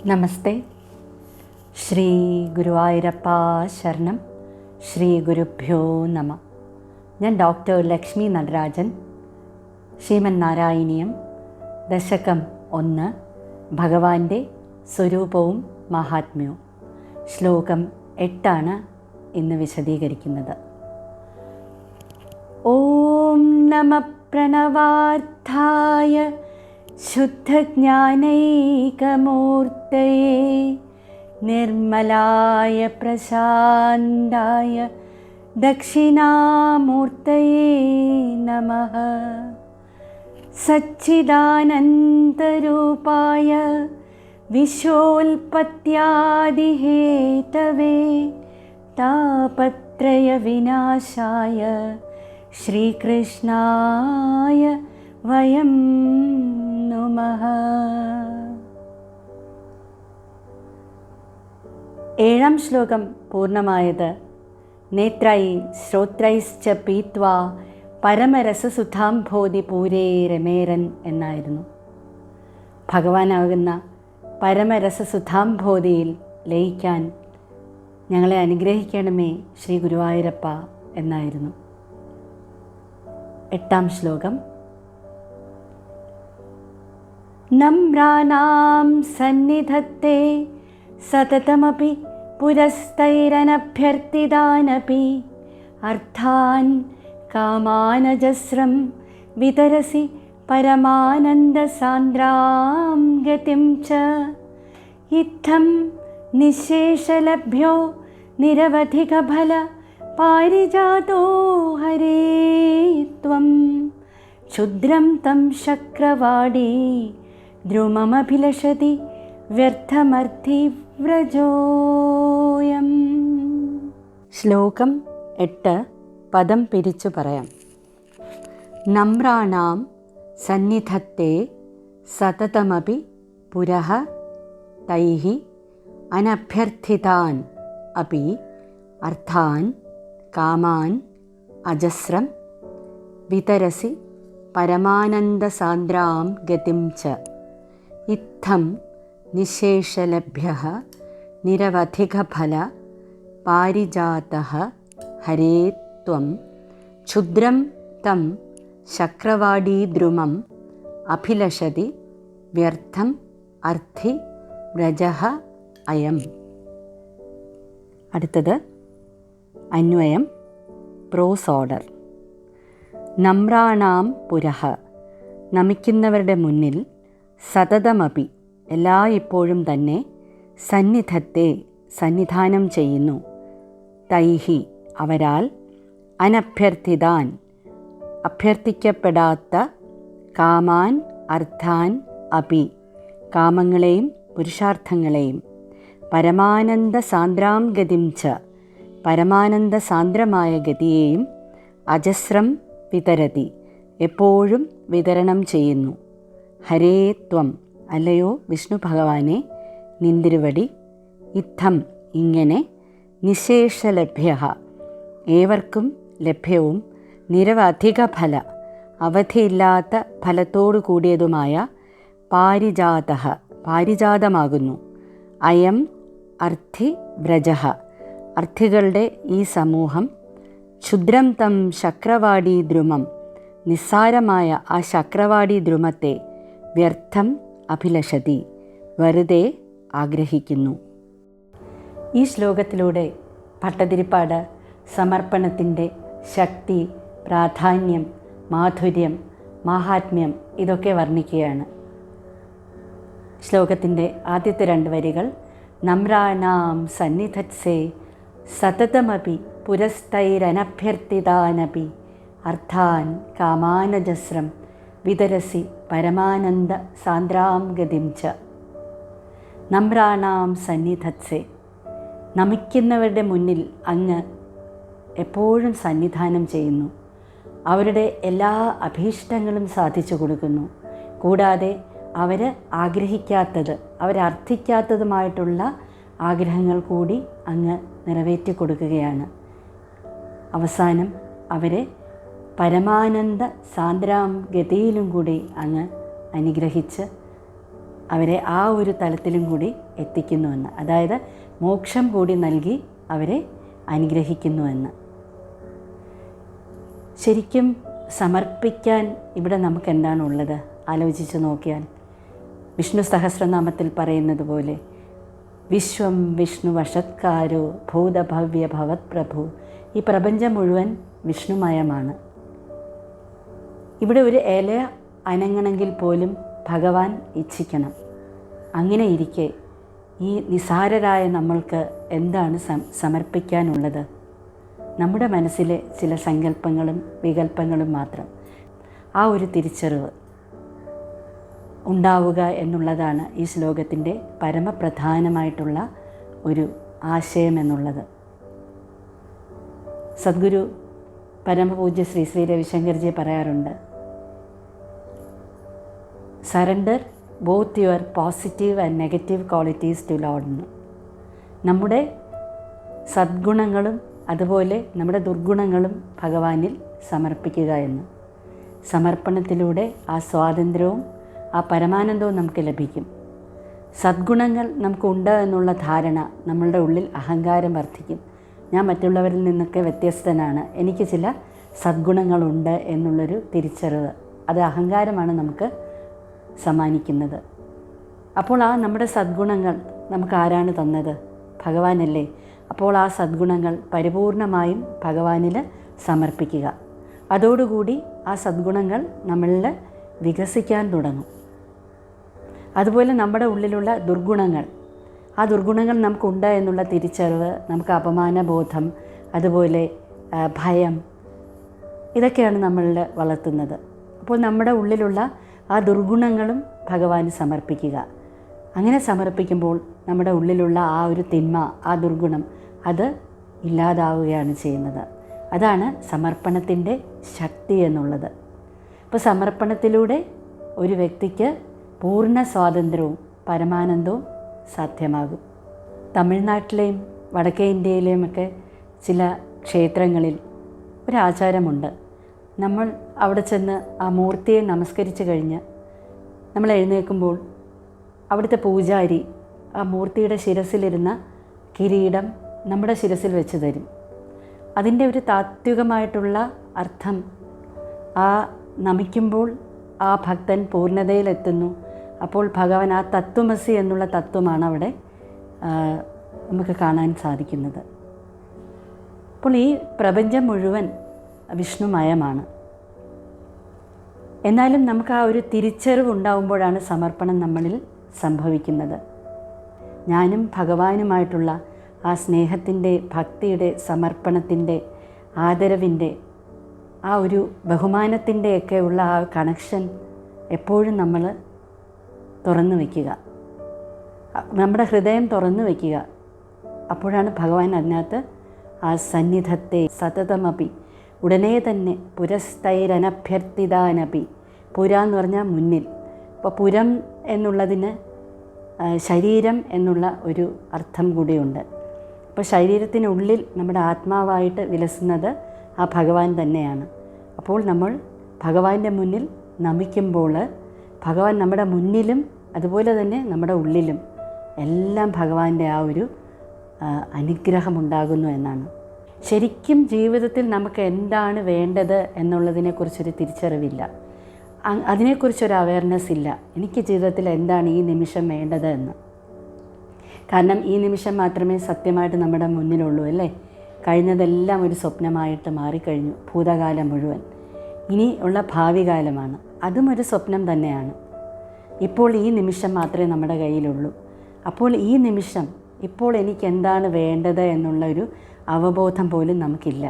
നമസ്തേ. ശ്രീ ഗുരുവായൂരപ്പ ശരണം. ശ്രീ ഗുരുഭ്യോ നമ. ഞാൻ ഡോക്ടർ ലക്ഷ്മി നടരാജൻ. ശ്രീമൻ നാരായണീയം ദശകം 1, ഭഗവാന്റെ സ്വരൂപവും മഹാത്മ്യവും. ശ്ലോകം 8 ഇന്ന് വിശദീകരിക്കുന്നത്. ഓം നമ പ്രണവാർത്ഥായ ശുദ്ധജ്ഞാനൈകമൂർത്തയേ നിർമ്മലായ പ്രശാന്തായ ദക്ഷിണാമൂർത്തയേ നമഃ. സച്ചിദാനന്ദരൂപായ വിശ്വോൽപത്യാദിഹേതവേ താപത്രയ വിനാശായ ശ്രീകൃഷ്ണായ വയം നമഃ. 7 ശ്ലോകം പൂർണ്ണമായത് നേത്രൈ ശ്രോത്രൈശ്ച പീത്വാ പരമരസസുധാംഭോധി പൂരേ രമേരൻ എന്നായിരുന്നു. ഭഗവാനാകുന്ന പരമരസസുധാംഭോധിയിൽ ലയിക്കാൻ ഞങ്ങളെ അനുഗ്രഹിക്കണമേ ശ്രീ ഗുരുവായൂരപ്പ എന്നായിരുന്നു. 8 ശ്ലോകം. നമ്രാണാം സന്നിധത്തെ സതതമപി പുരസ്തൈരനഭ്യർത്ഥിതാനപി അർത്ഥാൻ കാമാനജസ്രം വിതരസി പരമാനന്ദസാന്ദ്രാം ഗതിം ച. ഇത്തം നിശേഷലഭ്യോ നിരവധികഫല പാരിജാതോ ഹരേ ത്വം ക്ഷുദ്രം തം ശക്രവാടീ ദ്രുമമഭിലഷതി വ്യർത്ഥമർത്ഥി വ്രജോയം. ശ്ലോകം 8 പദം പിരിച്ചു പറയാം. നമ്രാണാം സന്നിധത്തെ സതതമപി പുരഃ തൈഃ അനഭ്യർത്ഥിതാൻ അപി അർത്ഥാൻ കാമാൻ അജസ്രം വിതരസി പരമാനന്ദസാന്ദ്രാം ഗതിം ച. ഇത്തം നിശേഷലഭ്യഃ നിരവധികഫല പാരിജാതഃ ഹരേ ത്വം ക്ഷുദ്രം തം ശക്രവാടീദ്രുമം അഭിലഷതി വ്യർത്ഥം അർത്ഥി വ്രജഃ അയം. അടുത്തത് അന്വയം, പ്രോസ് ഓർഡർ. നമ്രാണാം പുരഃ നമിക്കുന്നവരുടെ മുന്നിൽ, സതതമപി എല്ലായ്പ്പോഴും തന്നെ, സന്നിധത്തെ സന്നിധാനം ചെയ്യുന്നു, തൈഹി അവരാൽ, അനഭ്യർത്ഥിതാൻ അഭ്യർത്ഥിക്കപ്പെടാത്ത, കാമാൻ അർത്ഥാൻ അപി കാമങ്ങളെയും പുരുഷാർത്ഥങ്ങളെയും, പരമാനന്ദ സാന്ദ്രാം ഗതിം ച പരമാനന്ദ സാന്ദ്രമായ ഗതിയെയും, അജസ്രം വിതരതി എപ്പോഴും വിതരണം ചെയ്യുന്നു, ഹരേ ത്വം അല്ലയോ വിഷ്ണു ഭഗവാനെ നിന്തിരുവടി, ഇത്തം ഇങ്ങനെ, നിശേഷലഭ്യഃ ഏവർക്കും ലഭ്യവും, നിരവധിക ഫല അവധിയില്ലാത്ത ഫലത്തോടു കൂടിയതുമായ, പാരിജാതഃ പാരിജാതമാകുന്നു, അയം അർത്ഥി വ്രജഃ അർത്ഥികളുടെ ഈ സമൂഹം, ക്ഷുദ്രം തം ശക്രവാടീ ദ്രുമം നിസ്സാരമായ ആ ശക്രവാടീ ദ്രുമത്തെ, വ്യർത്ഥം അഭിലഷതി വെറുതെ ആഗ്രഹിക്കുന്നു. ഈ ശ്ലോകത്തിലൂടെ ഭട്ടതിരിപ്പാട് സമർപ്പണത്തിൻ്റെ ശക്തി, പ്രാധാന്യം, മാധുര്യം, മാഹാത്മ്യം ഇതൊക്കെ വർണ്ണിക്കുകയാണ്. ശ്ലോകത്തിൻ്റെ ആദ്യത്തെ 2 വരികൾ നമ്രാണാം സന്നിധത്സേ സതതമപി പുരസ്തൈരനഭ്യർത്ഥിതാനപി അർത്ഥാൻ കാമാനജസ്രം വിതരസി പരമാനന്ദ സാന്ദ്രാം ഗതിം ച. നമ്രാണാം സന്നിധത്സേ നമിക്കുന്നവരുടെ മുന്നിൽ അങ്ങ് എപ്പോഴും സന്നിധാനം ചെയ്യുന്നു, അവരുടെ എല്ലാ അഭീഷ്ടങ്ങളും സാധിച്ചു കൊടുക്കുന്നു. കൂടാതെ അവർ ആഗ്രഹിക്കാത്തത്, അവരർത്ഥിക്കാത്തതുമായിട്ടുള്ള ആഗ്രഹങ്ങൾ കൂടി അങ്ങ് നിറവേറ്റി കൊടുക്കുകയാണ്. അവസാനം അവരെ പരമാനന്ദ സാന്ദ്രാം ഗതിയിലും കൂടി അങ്ങ് അനുഗ്രഹിച്ച് അവരെ ആ ഒരു തലത്തിലും കൂടി എത്തിക്കുന്നുവെന്ന്, അതായത് മോക്ഷം കൂടി നൽകി അവരെ അനുഗ്രഹിക്കുന്നുവെന്ന്. ശരിക്കും സമർപ്പിക്കാൻ ഇവിടെ നമുക്ക് എന്താണുള്ളത് ആലോചിച്ച് നോക്കിയാൽ, വിഷ്ണു സഹസ്രനാമത്തിൽ പറയുന്നത് പോലെ വിശ്വം വിഷ്ണു വഷത്കാരോ ഭൂതഭവ്യ ഭവത് പ്രഭു, ഈ പ്രപഞ്ചം മുഴുവൻ വിഷ്ണുമയമാണ്. ഇവിടെ ഒരു ഇല അനങ്ങണമെങ്കിൽ പോലും ഭഗവാൻ ഇച്ഛിക്കണം. അങ്ങനെ ഇരിക്കെ ഈ നിസാരരായ നമ്മൾക്ക് എന്താണ് സമർപ്പിക്കാനുള്ളത്? നമ്മുടെ മനസ്സിലെ ചില സങ്കല്പങ്ങളും വികല്പങ്ങളും മാത്രം. ആ ഒരു തിരിച്ചറിവ് ഉണ്ടാവുക എന്നുള്ളതാണ് ഈ ശ്ലോകത്തിൻ്റെ പരമപ്രധാനമായിട്ടുള്ള ഒരു ആശയം എന്നുള്ളത്. സദ്ഗുരു പരമപൂജ്യ ശ്രീ ശ്രീ രവിശങ്കർജി പറയാറുണ്ട്, surrender both your positive and negative qualities to lord എന്ന്. നമ്മുടെ സദ്ഗുണങ്ങളും അതുപോലെ നമ്മുടെ ദുർഗുണങ്ങളും ഭഗവാനിൽ സമർപ്പിക്കുക എന്ന്. സമർപ്പണത്തിലൂടെ ആ സ്വാതന്ത്ര്യവും ആ പരമാനന്ദവും നമുക്ക് ലഭിക്കും. സദ്ഗുണങ്ങൾ നമുക്കുണ്ട് എന്നുള്ള ധാരണ നമ്മളുടെ ഉള്ളിൽ അഹങ്കാരം വർദ്ധിക്കും. ഞാൻ മറ്റുള്ളവരിൽ നിന്നൊക്കെ വ്യത്യസ്തനാണ്, എനിക്ക് ചില സദ്ഗുണങ്ങളുണ്ട് എന്നുള്ളൊരു തിരിച്ചറിവ്, അത് അഹങ്കാരമാണ് നമുക്ക് സമ്മാനിക്കുന്നത്. അപ്പോൾ ആ നമ്മുടെ സദ്ഗുണങ്ങൾ നമുക്ക് ആരാണ് തന്നത്? ഭഗവാനല്ലേ. അപ്പോൾ ആ സദ്ഗുണങ്ങൾ പരിപൂർണമായും ഭഗവാനിൽ സമർപ്പിക്കുക. അതോടുകൂടി ആ സദ്ഗുണങ്ങൾ നമ്മളിൽ വികസിക്കാൻ തുടങ്ങും. അതുപോലെ നമ്മുടെ ഉള്ളിലുള്ള ദുർഗുണങ്ങൾ, ആ ദുർഗുണങ്ങൾ നമുക്കുണ്ട് എന്നുള്ള തിരിച്ചറിവ്, നമുക്ക് അപമാനബോധം, അതുപോലെ ഭയം, ഇതൊക്കെയാണ് നമ്മളിൽ വളർത്തുന്നത്. അപ്പോൾ നമ്മുടെ ഉള്ളിലുള്ള ആ ദുർഗുണങ്ങളും ഭഗവാന് സമർപ്പിക്കുക. അങ്ങനെ സമർപ്പിക്കുമ്പോൾ നമ്മുടെ ഉള്ളിലുള്ള ആ ഒരു തിന്മ, ആ ദുർഗുണം, അത് ഇല്ലാതാവുകയാണ് ചെയ്യുന്നത്. അതാണ് സമർപ്പണത്തിൻ്റെ ശക്തി എന്നുള്ളത്. അപ്പോൾ സമർപ്പണത്തിലൂടെ ഒരു വ്യക്തിക്ക് പൂർണ്ണ സ്വാതന്ത്ര്യവും പരമാനന്ദവും സാധ്യമാകും. തമിഴ്നാട്ടിലെയും വടക്കേ ഇന്ത്യയിലെയുമൊക്കെ ചില ക്ഷേത്രങ്ങളിൽ ഒരാചാരമുണ്ട്. നമ്മൾ അവിടെ ചെന്ന് ആ മൂർത്തിയെ നമസ്കരിച്ച് കഴിഞ്ഞ് നമ്മൾ എഴുന്നേൽക്കുമ്പോൾ അവിടുത്തെ പൂജാരി ആ മൂർത്തിയുടെ ശിരസിലിരുന്ന കിരീടം നമ്മുടെ ശിരസിൽ വെച്ച് തരും. അതിൻ്റെ ഒരു താത്വികമായിട്ടുള്ള അർത്ഥം, ആ നമിക്കുമ്പോൾ ആ ഭക്തൻ പൂർണ്ണതയിലെത്തുന്നു. അപ്പോൾ ഭഗവാൻ ആ തത്വമസി എന്നുള്ള തത്വമാണ് അവിടെ നമുക്ക് കാണാൻ സാധിക്കുന്നത്. അപ്പോൾ ഈ പ്രപഞ്ചം മുഴുവൻ വിഷ്ണുമയമാണ്. എന്നാലും നമുക്ക് ആ ഒരു തിരിച്ചറിവ് ഉണ്ടാകുമ്പോഴാണ് സമർപ്പണം നമ്മളിൽ സംഭവിക്കുന്നത്. ഞാനും ഭഗവാനുമായിട്ടുള്ള ആ സ്നേഹത്തിൻ്റെ, ഭക്തിയുടെ, സമർപ്പണത്തിൻ്റെ, ആദരവിൻ്റെ, ആ ഒരു ബഹുമാനത്തിൻ്റെയൊക്കെ ഉള്ള ആ കണക്ഷൻ എപ്പോഴും നമ്മൾ തുറന്നു വയ്ക്കുക, നമ്മുടെ ഹൃദയം തുറന്നു വയ്ക്കുക. അപ്പോഴാണ് ഭഗവാൻ അതിനകത്ത് ആ സന്നിധത്തെ സതതമപി, ഉടനെ തന്നെ പുരസ്തൈരനഭ്യർത്ഥിതാനപി, പുര എന്ന് പറഞ്ഞാൽ മുന്നിൽ. അപ്പോൾ പുരം എന്നുള്ളതിന് ശരീരം എന്നുള്ള ഒരു അർത്ഥം കൂടിയുണ്ട്. അപ്പോൾ ശരീരത്തിനുള്ളിൽ നമ്മുടെ ആത്മാവായിട്ട് വിലസുന്നത് ആ ഭഗവാൻ തന്നെയാണ്. അപ്പോൾ നമ്മൾ ഭഗവാന്റെ മുന്നിൽ നമിക്കുമ്പോൾ ഭഗവാൻ നമ്മുടെ മുന്നിലും അതുപോലെ തന്നെ നമ്മുടെ ഉള്ളിലും എല്ലാം ഭഗവാന്റെ ആ ഒരു അനുഗ്രഹമുണ്ടാകുന്നു എന്നാണ്. ശരിക്കും ജീവിതത്തിൽ നമുക്ക് എന്താണ് വേണ്ടത് എന്നുള്ളതിനെക്കുറിച്ചൊരു തിരിച്ചറിവില്ല, അതിനെക്കുറിച്ചൊരു അവയർനെസ് ഇല്ല. എനിക്ക് ജീവിതത്തിൽ എന്താണ് ഈ നിമിഷം വേണ്ടത് എന്ന്. കാരണം ഈ നിമിഷം മാത്രമേ സത്യമായിട്ട് നമ്മുടെ മുന്നിലുള്ളൂ, അല്ലേ? കഴിഞ്ഞതെല്ലാം ഒരു സ്വപ്നമായിട്ട് മാറിക്കഴിഞ്ഞു. ഭൂതകാലം മുഴുവൻ ഇനി ഉള്ള ഭാവി കാലമാണ്, അതും ഒരു സ്വപ്നം തന്നെയാണ്. ഇപ്പോൾ ഈ നിമിഷം മാത്രമേ നമ്മുടെ കയ്യിലുള്ളൂ. അപ്പോൾ ഈ നിമിഷം, ഇപ്പോൾ എനിക്ക് എന്താണ് വേണ്ടത് എന്നുള്ളൊരു അവബോധം പോലും നമുക്കില്ല.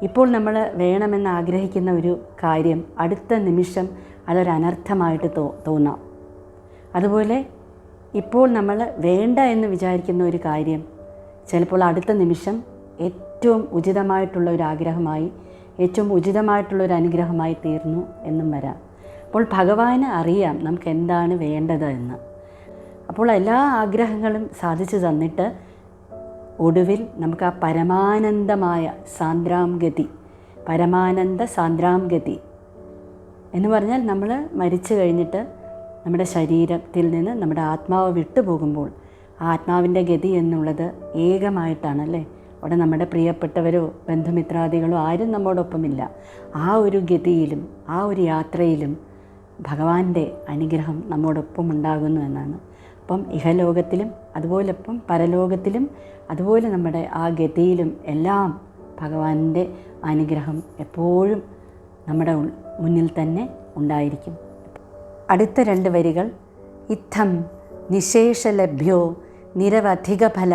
ഇപ്പോൾ നമ്മൾ വേണമെന്ന് ആഗ്രഹിക്കുന്ന ഒരു കാര്യം അടുത്ത നിമിഷം അതൊരനർത്ഥമായിട്ട് തോന്നാം. അതുപോലെ ഇപ്പോൾ നമ്മൾ വേണ്ട എന്ന് വിചാരിക്കുന്ന ഒരു കാര്യം ചിലപ്പോൾ അടുത്ത നിമിഷം ഏറ്റവും ഉചിതമായിട്ടുള്ള ഒരു ആഗ്രഹമായി, ഏറ്റവും ഉചിതമായിട്ടുള്ളൊരു അനുഗ്രഹമായി തീർന്നു എന്നും വരാം. അപ്പോൾ ഭഗവാന് അറിയാം നമുക്ക് എന്താണ് വേണ്ടത് എന്ന്. അപ്പോൾ എല്ലാ ആഗ്രഹങ്ങളും സാധിച്ചു തന്നിട്ട് ഒടുവിൽ നമുക്ക് ആ പരമാനന്ദമായ സാന്ദ്രാംഗതി, പരമാനന്ദ സാന്ദ്രാംഗതി എന്ന് പറഞ്ഞാൽ നമ്മൾ മരിച്ചു കഴിഞ്ഞിട്ട് നമ്മുടെ ശരീരത്തിൽ നിന്ന് നമ്മുടെ ആത്മാവ് വിട്ടുപോകുമ്പോൾ ആത്മാവിൻ്റെ ഗതി എന്നുള്ളത് ഏകമായിട്ടാണല്ലേ. അവിടെ നമ്മുടെ പ്രിയപ്പെട്ടവരോ ബന്ധുമിത്രാദികളോ ആരും നമ്മോടൊപ്പമില്ല. ആ ഒരു ഗതിയിലും ആ ഒരു യാത്രയിലും ഭഗവാന്റെ അനുഗ്രഹം നമ്മോടൊപ്പം ഉണ്ടാകുന്നു എന്നാണ്. അപ്പം ഇഹലോകത്തിലും അതുപോലൊപ്പം പരലോകത്തിലും അതുപോലെ നമ്മുടെ ആ ഗതിയിലും എല്ലാം ഭഗവാന്റെ അനുഗ്രഹം എപ്പോഴും നമ്മുടെ മുന്നിൽ തന്നെ ഉണ്ടായിരിക്കും. അടുത്ത 2 വരികൾ: ഇത്തം നിശേഷലഭ്യോ നിരവധികഫല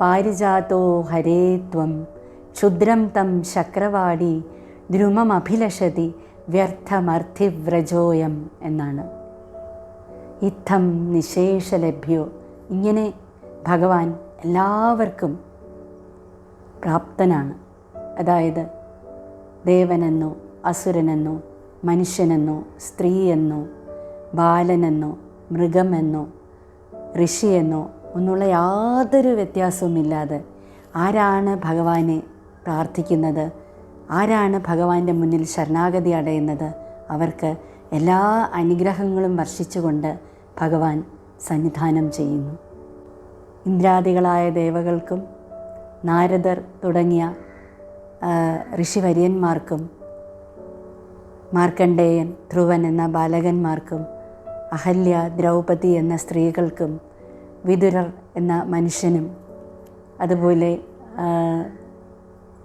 പാരിജാതോ ഹരേ ത്വം ക്ഷുദ്രം തം ശക്രവാടി ദ്രുമമഭിലഷതി വ്യർത്ഥമർത്ഥിവ്രജോയം എന്നാണ്. ഇത്തം നിശേഷലഭ്യോ, ഇങ്ങനെ ഭഗവാൻ എല്ലാവർക്കും പ്രാപ്തനാണ്. അതായത് ദേവനെന്നോ അസുരനെന്നോ മനുഷ്യനെന്നോ സ്ത്രീയെന്നോ ബാലനെന്നോ മൃഗമെന്നോ ഋഷിയെന്നോ ഒന്നുള്ള യാതൊരു വ്യത്യാസവുമില്ലാതെ ആരാണ് ഭഗവാനെ പ്രാർത്ഥിക്കുന്നത്, ആരാണ് ഭഗവാന്റെ മുന്നിൽ ശരണാഗതി അടയുന്നത്, അവർക്ക് എല്ലാ അനുഗ്രഹങ്ങളും വർഷിച്ചുകൊണ്ട് ഭഗവാൻ സന്നിധാനം ചെയ്യുന്നു. ഇന്ദ്രാദികളായ ദേവകൾക്കും നാരദർ തുടങ്ങിയ ഋഷിവര്യന്മാർക്കും മാർക്കണ്ഡേയൻ ധ്രുവൻ എന്ന ബാലകന്മാർക്കും അഹല്യ ദ്രൗപദി എന്ന സ്ത്രീകൾക്കും വിതുരർ എന്ന മനുഷ്യനും അതുപോലെ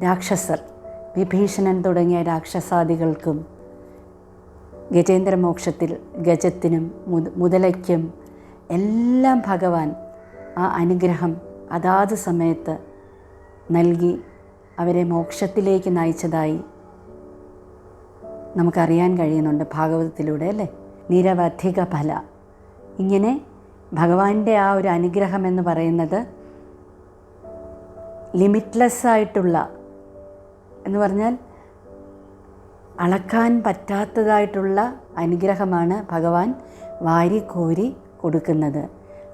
രാക്ഷസർ വിഭീഷണൻ തുടങ്ങിയ രാക്ഷസാദികൾക്കും ഗജേന്ദ്രമോക്ഷത്തിൽ ഗജത്തിനും മുതലയ്ക്കും എല്ലാം ഭഗവാൻ ആ അനുഗ്രഹം അതാത് സമയത്ത് നൽകി അവരെ മോക്ഷത്തിലേക്ക് നയിച്ചതായി നമുക്കറിയാൻ കഴിയുന്നുണ്ട് ഭാഗവതത്തിലൂടെ അല്ലേ. നിരവധിക ഫല, ഇങ്ങനെ ഭഗവാന്റെ ആ ഒരു അനുഗ്രഹം എന്ന് പറയുന്നത് ലിമിറ്റ്ലെസ് ആയിട്ടുള്ള, എന്ന് പറഞ്ഞാൽ അളക്കാൻ പറ്റാത്തതായിട്ടുള്ള അനുഗ്രഹമാണ് ഭഗവാൻ വാരിക്കോരി കൊടുക്കുന്നത്.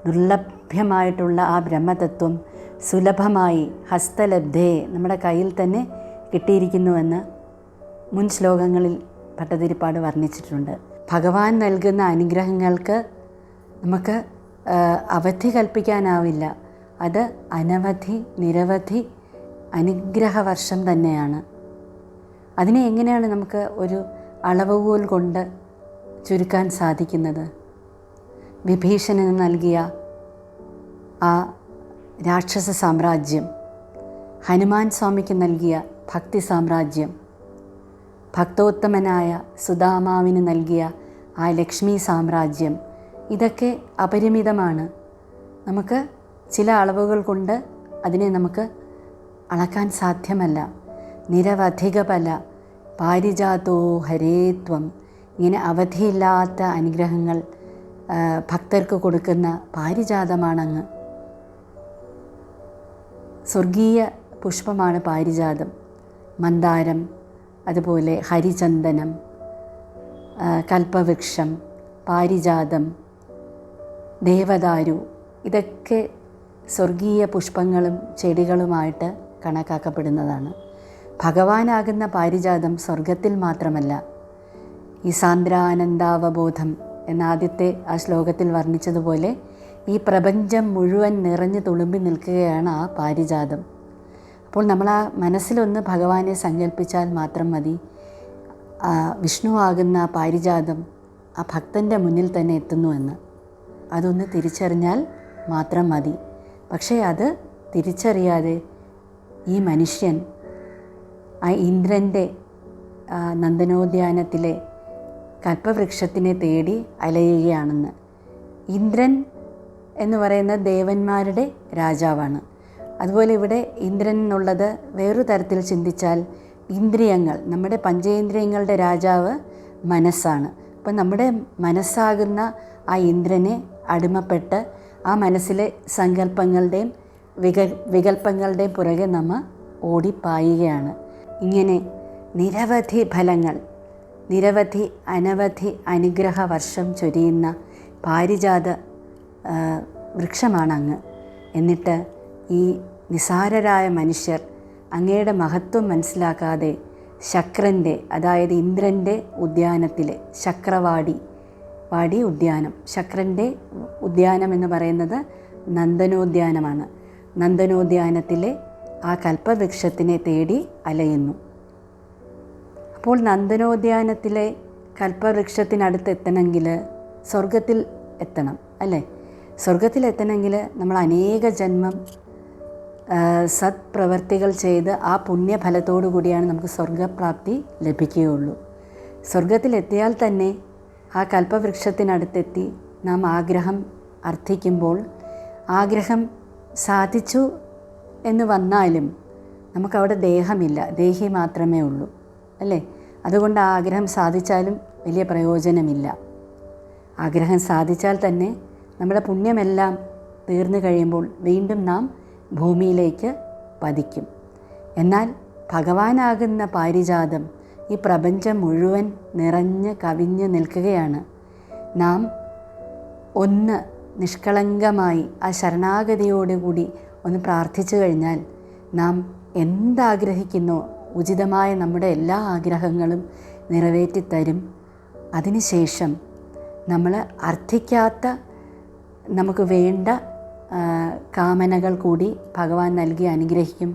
ദുർലഭ്യമായിട്ടുള്ള ആ ബ്രഹ്മതത്വം സുലഭമായി ഹസ്തലബ്ധേ, നമ്മുടെ കയ്യിൽ തന്നെ കിട്ടിയിരിക്കുന്നുവെന്ന് മുൻ ശ്ലോകങ്ങളിൽ ഭട്ടതിരിപ്പാട് വർണ്ണിച്ചിട്ടുണ്ട്. ഭഗവാൻ നൽകുന്ന അനുഗ്രഹങ്ങൾക്ക് നമുക്ക് അവധി കൽപ്പിക്കാനാവില്ല. അത് അനവധി നിരവധി അനുഗ്രഹവർഷം തന്നെയാണ്. അതിനെ എങ്ങനെയാണ് നമുക്ക് ഒരു അളവുകോൽ കൊണ്ട് ചുരുക്കാൻ സാധിക്കുന്നത്? വിഭീഷണന് നൽകിയ ആ രാക്ഷസ സാമ്രാജ്യം, ഹനുമാൻ സ്വാമിക്ക് നൽകിയ ഭക്തി സാമ്രാജ്യം, ഭക്തോത്തമനായ സുദാമാവിന് നൽകിയ ആ ലക്ഷ്മി സാമ്രാജ്യം, ഇതൊക്കെ അപരിമിതമാണ്. നമുക്ക് ചില അളവുകൾ കൊണ്ട് അതിനെ നമുക്ക് അളക്കാൻ സാധ്യമല്ല. നിരവധിക ഫല പാരിജാതോ ഹരേത്വം, ഇങ്ങനെ അവധിയില്ലാത്ത അനുഗ്രഹങ്ങൾ ഭക്തർക്ക് കൊടുക്കുന്ന പാരിജാതമാണങ്ങ്. സ്വർഗീയ പുഷ്പമാണ് പാരിജാതം. മന്ദാരം, അതുപോലെ ഹരിചന്ദനം, കൽപ്പവൃക്ഷം, പാരിജാതം, ദേവദാരു, ഇതൊക്കെ സ്വർഗീയ പുഷ്പങ്ങളും ചെടികളുമായിട്ട് കണക്കാക്കപ്പെടുന്നതാണ്. ഭഗവാനാകുന്ന പാരിജാതം സ്വർഗത്തിൽ മാത്രമല്ല, ഈ സാന്ദ്രാനന്ദാവബോധം എന്ന ആദ്യത്തെ ആ ശ്ലോകത്തിൽ വർണ്ണിച്ചതുപോലെ ഈ പ്രപഞ്ചം മുഴുവൻ നിറഞ്ഞു തുളുമ്പി നിൽക്കുകയാണ് ആ പാരിജാതം. അപ്പോൾ നമ്മൾ ആ മനസ്സിലൊന്ന് ഭഗവാനെ സങ്കല്പിച്ചാൽ മാത്രം മതി. വിഷ്ണുവാകുന്ന ആ പാരിജാതം ആ ഭക്തൻ്റെ മുന്നിൽ തന്നെ എത്തുന്നുവെന്ന് അതൊന്ന് തിരിച്ചറിഞ്ഞാൽ മാത്രം മതി. പക്ഷേ അത് തിരിച്ചറിയാതെ ഈ മനുഷ്യൻ ആ ഇന്ദ്രൻ്റെ നന്ദനോദ്യാനത്തിലെ കൽപ്പവൃക്ഷത്തിനെ തേടി അലയുകയാണെന്ന്. ഇന്ദ്രൻ എന്ന് പറയുന്ന ദേവന്മാരുടെ രാജാവാണ്. അതുപോലെ ഇവിടെ ഇന്ദ്രൻ എന്നുള്ളത് വേറൊരു തരത്തിൽ ചിന്തിച്ചാൽ ഇന്ദ്രിയങ്ങൾ, നമ്മുടെ പഞ്ചേന്ദ്രിയങ്ങളുടെ രാജാവ് മനസ്സാണ്. അപ്പം നമ്മുടെ മനസ്സാകുന്ന ആ ഇന്ദ്രനെ അടിമപ്പെട്ട് ആ മനസ്സിലെ സങ്കല്പങ്ങളുടെയും വികല്പങ്ങളുടെയും പുറകെ നമ്മൾ ഓടിപ്പായുകയാണ്. ഇങ്ങനെ നിരവധി ഫലങ്ങൾ, നിരവധി അനവധി അനുഗ്രഹ വർഷം ചൊരിയുന്ന പാരിജാത വൃക്ഷമാണങ്ങ്. എന്നിട്ട് ഈ നിസാരരായ മനുഷ്യർ അങ്ങയുടെ മഹത്വം മനസ്സിലാക്കാതെ ശക്രൻ്റെ, അതായത് ഇന്ദ്രൻ്റെ ഉദ്യാനത്തിലെ ശക്രവാടി വാടി ഉദ്യാനം. ശക്രൻ്റെ ഉദ്യാനം എന്ന് പറയുന്നത് നന്ദനോദ്യാനമാണ്. നന്ദനോദ്യാനത്തിലെ ആ കൽപ്പവൃക്ഷത്തിനെ തേടി അലയുന്നു. അപ്പോൾ നന്ദനോദ്യാനത്തിലെ കൽപ്പവൃക്ഷത്തിനടുത്ത് എത്തണമെങ്കിൽ സ്വർഗത്തിൽ എത്തണം അല്ലേ? സ്വർഗത്തിലെത്തണമെങ്കിൽ നമ്മൾ അനേക ജന്മം സത്പ്രവർത്തികൾ ചെയ്ത് ആ പുണ്യഫലത്തോടു കൂടിയാണ് നമുക്ക് സ്വർഗപ്രാപ്തി ലഭിക്കുകയുള്ളൂ. സ്വർഗത്തിലെത്തിയാൽ തന്നെ ആ കൽപ്പവൃക്ഷത്തിനടുത്തെത്തി നാം ആഗ്രഹം അർത്ഥിക്കുമ്പോൾ ആഗ്രഹം സാധിച്ചു എന്ന് വന്നാലും നമുക്കവിടെ ദേഹമില്ല, ദേഹി മാത്രമേ ഉള്ളൂ അല്ലേ? അതുകൊണ്ട് ആ ആഗ്രഹം സാധിച്ചാലും വലിയ പ്രയോജനമില്ല. ആഗ്രഹം സാധിച്ചാൽ തന്നെ നമ്മുടെ പുണ്യമെല്ലാം തീർന്നു കഴിയുമ്പോൾ വീണ്ടും നാം ഭൂമിയിലേക്ക് പതിക്കും. എന്നാൽ ഭഗവാനാകുന്ന പാരിജാതം ഈ പ്രപഞ്ചം മുഴുവൻ നിറഞ്ഞ് കവിഞ്ഞ് നിൽക്കുകയാണ്. നാം ഒന്ന് നിഷ്കളങ്കമായി ആ ശരണാഗതിയോടുകൂടി ഒന്ന് പ്രാർത്ഥിച്ചു കഴിഞ്ഞാൽ നാം എന്താഗ്രഹിക്കുന്നോ ഉചിതമായ നമ്മുടെ എല്ലാ ആഗ്രഹങ്ങളും നിറവേറ്റിത്തരും. അതിനുശേഷം നമ്മൾ അർത്ഥിക്കാത്ത നമുക്ക് വേണ്ട കാമനകൾ കൂടി ഭഗവാൻ നൽകി അനുഗ്രഹിക്കും.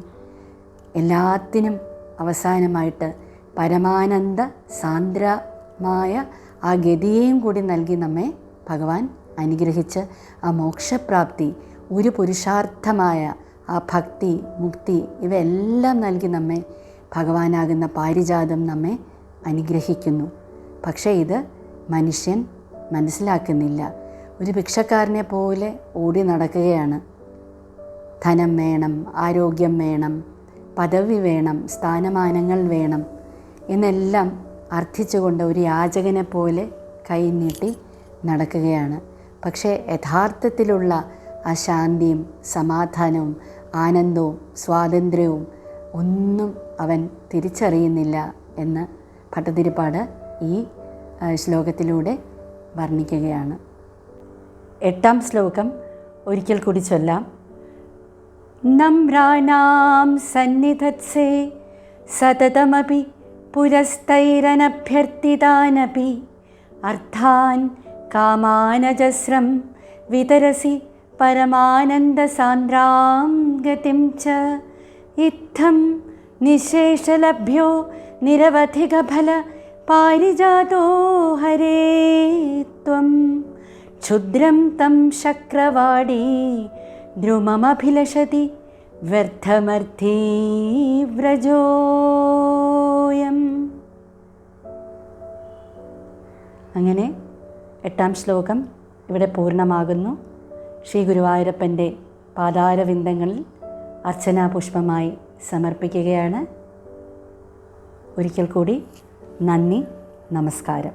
എല്ലാത്തിനും അവസാനമായിട്ട് പരമാനന്ദ സാന്ദ്രമായ ആ ഗതിയെയും കൂടി നൽകി നമ്മെ ഭഗവാൻ അനുഗ്രഹിച്ച് ആ മോക്ഷപ്രാപ്തി, ഒരു പുരുഷാർത്ഥമായ ആ ഭക്തി, മുക്തി ഇവയെല്ലാം നൽകി നമ്മെ ഭഗവാനാകുന്ന പാരിജാതം നമ്മെ അനുഗ്രഹിക്കുന്നു. പക്ഷേ ഇത് മനുഷ്യൻ മനസ്സിലാക്കുന്നില്ല. ഒരു ഭിക്ഷക്കാരനെ പോലെ ഓടി നടക്കുകയാണ്. ധനം വേണം, ആരോഗ്യം വേണം, പദവി വേണം, സ്ഥാനമാനങ്ങൾ വേണം എന്നെല്ലാം അർത്ഥിച്ചുകൊണ്ട് ഒരു യാചകനെ പോലെ കൈ നീട്ടി നടക്കുകയാണ്. പക്ഷേ യഥാർത്ഥത്തിലുള്ള ആ ശാന്തിയും സമാധാനവും ആനന്ദവും സ്വാതന്ത്ര്യവും ഒന്നും അവൻ തിരിച്ചറിയുന്നില്ല എന്ന് ഭട്ടതിരിപ്പാട് ഈ ശ്ലോകത്തിലൂടെ വർണ്ണിക്കുകയാണ്. 8ാം ശ്ലോകം ഒരിക്കൽ കൂടി ചൊല്ലാം. നമ്രാണാം സന്നിധത്സേ സതതമപി പുരസ്തൈരനഭ്യർത്ഥിതാനപി അർത്ഥാൻ കാമാനജസ്രം വിതരസി പരമാനന്ദസാന്ദ്രാം ഗതിം ച ഇത്തം നിശേഷലഭ്യോ നിരവധികഫല പാരിജാതോ ഹരേ ത്വം ക്ഷുദ്രം തം ശക്രവാടീ ദ്രുമമഭിലഷതി വ്യർത്ഥമർത്ഥീ വ്രജോയം. അങ്ങനെ 8ാം ശ്ലോകം ഇവിടെ പൂർണ്ണമാകുന്നു. ശ്രീ ഗുരുവായൂരപ്പൻ്റെ പാതാരവിന്ദങ്ങളിൽ അർച്ചനാപുഷ്പമായി സമർപ്പിക്കുകയാണ്. ഒരിക്കൽ കൂടി നന്ദി, നമസ്കാരം.